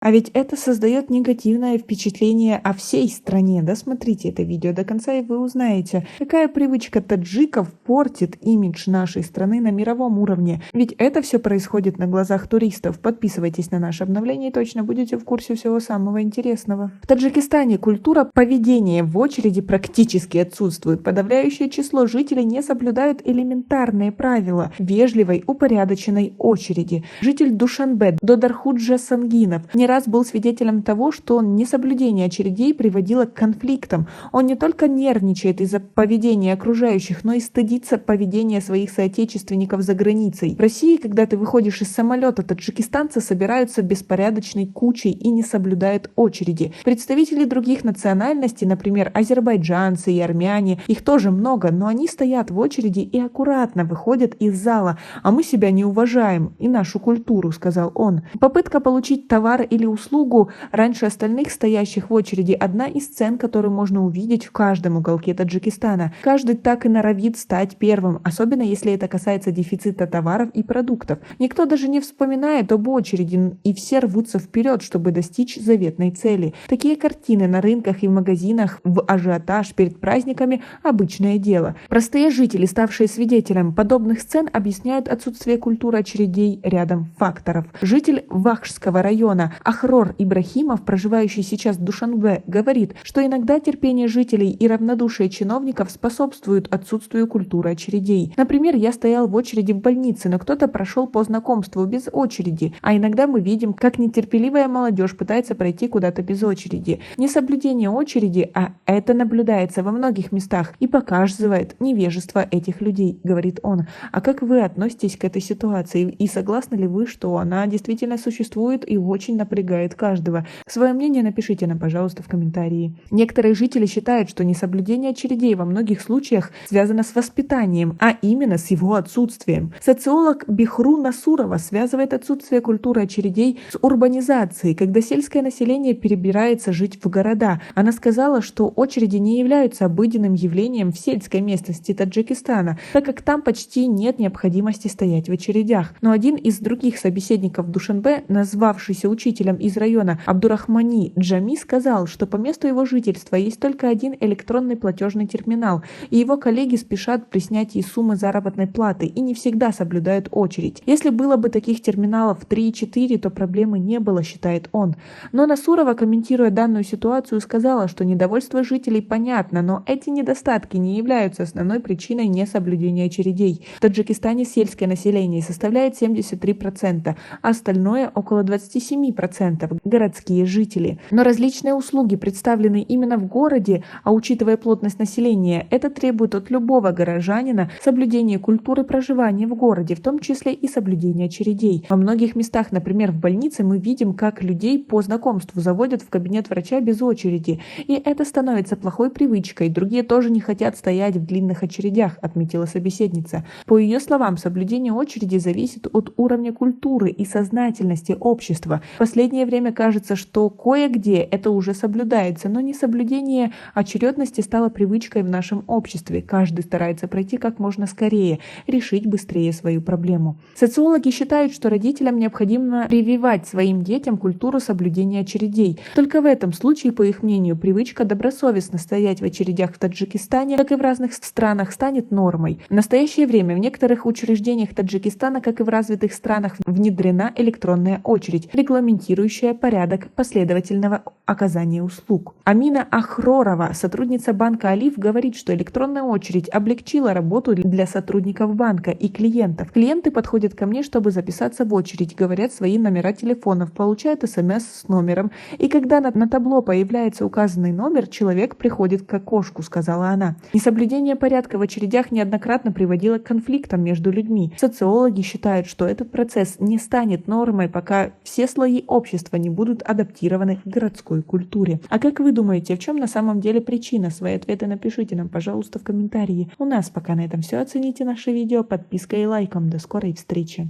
А ведь это создает негативное впечатление о всей стране. Досмотрите это видео до конца, и вы узнаете, какая привычка таджиков портит имидж нашей страны на мировом уровне. Ведь это все происходит на глазах туристов. Подписывайтесь на наше обновление и точно будете в курсе всего самого интересного. В Таджикистане культура поведения в очереди практически отсутствует. Подавляющее число жителей не соблюдают элементарные правила вежливой, упорядоченной очереди. Житель Душанбе Додархуджа Сангинов не раз был свидетелем того, что несоблюдение очередей приводило к конфликтам. Он не только нервничает из-за поведения окружающих, но и стыдится поведения своих соотечественников за границей. В России, когда ты выходишь из самолета, таджикистанцы собираются беспорядочной кучей и не соблюдают очереди. Представители других национальностей, например, азербайджанцы и армяне, их тоже много, но они стоят в очереди и аккуратно выходят из зала. А мы себя не уважаем и нашу культуру, сказал он. Попытка получить товар или услугу раньше остальных стоящих в очереди — одна из сцен, которую можно увидеть в каждом уголке Таджикистана. Каждый так и норовит стать первым, особенно если это касается дефицита товаров и продуктов. Никто даже не вспоминает об очереди, и все рвутся вперед, чтобы достичь заветной цели. Такие картины на рынках и в магазинах в ажиотаж перед праздниками – обычное дело. Простые жители, ставшие свидетелем подобных сцен, объясняют отсутствие культуры очередей рядом факторов. Житель Вахшского района Ахрор Ибрахимов, проживающий сейчас в Душанбе, говорит, что иногда терпение жителей и равнодушие чиновников способствуют отсутствию культуры очередей. Например, я стоял в очереди в больнице, но кто-то прошел по знакомству без очереди, а иногда мы видим, как нетерпеливая молодежь пытается пройти куда-то без очереди. Несоблюдение очереди, а это наблюдается во многих местах, и показывает невежество этих людей, говорит он. А как вы относитесь к этой ситуации? И согласны ли вы, что она действительно существует и очень напрягает каждого? Свое мнение напишите нам, пожалуйста, в комментарии. Некоторые жители считают, что несоблюдение очередей во многих случаях связано с воспитанием, а именно с его отсутствием. Социолог Бихру Насурова связывает отсутствие культуры очередей с урбанизацией, когда сельское население перебирается жить в города. Она сказала, что очереди не являются обыденным явлением в сельской местности Таджикистана, так как там почти нет необходимости стоять в очередях. Но один из других собеседников Душанбе, назвавшийся учителем из района Абдурахмани Джами, сказал, что по месту его жительства есть только один электронный платежный терминал, и его коллеги спешат при снятии суммы заработной платы и не всегда соблюдают очередь. Если было бы таких терминалов 3-4, то проблемы не было, считает он. Но Насурова, комментируя данную ситуацию, сказала, что недовольство жителей понятно, но эти недостатки не являются основной причиной несоблюдения очередей. В Таджикистане сельское население составляет 73%, а остальное около 27% городские жители. Но различные услуги представлены именно в городе, а учитывая плотность населения, это требует от любого горожанина соблюдения культуры проживания в городе, в том числе и соблюдения очередей. Во многих местах, например, в больнице, мы видим, как людей по знакомству заводят в кабинет врача без очереди, и это становится плохой привычкой. Другие тоже не хотят стоять в длинных очередях, отметила собеседница. По ее словам, соблюдение очереди зависит от уровня культуры и сознательности общества. В последнее время кажется, что кое-где это уже соблюдается, но несоблюдение очередности стало привычкой в нашем обществе. Каждый старается пройти как можно скорее, решить быстрее свою проблему. Социологи считают, что родителям необходимо прививать своим детям культуру соблюдения очередей. Только в этом случае, по их мнению, привычка добросовестно стоять в очередях в Таджикистане, как и в разных странах, станет нормой. В настоящее время в некоторых учреждениях Таджикистана, как и в развитых странах, внедрена электронная очередь, регламентирующая порядок последовательного оказания услуг. Амина Ахророва, сотрудница банка Алиф, говорит, что электронная очередь облегчила работу для сотрудников банка и клиентов. Клиенты подходят ко мне, чтобы записаться в очередь, говорят свои номера телефонов, получают СМС с номером, и когда на табло появляется указанный номер, человек приходит к окошку, сказала она. Несоблюдение порядка в очередях неоднократно приводило к конфликтам между людьми. Социологи считают, что этот процесс не станет нормой, пока все слои общества не будут адаптированы к городской культуре. А как вы думаете, в чем на самом деле причина? Свои ответы напишите нам, пожалуйста, в комментарии. У нас пока на этом все. Оцените наше видео подпиской и лайком. До скорой встречи!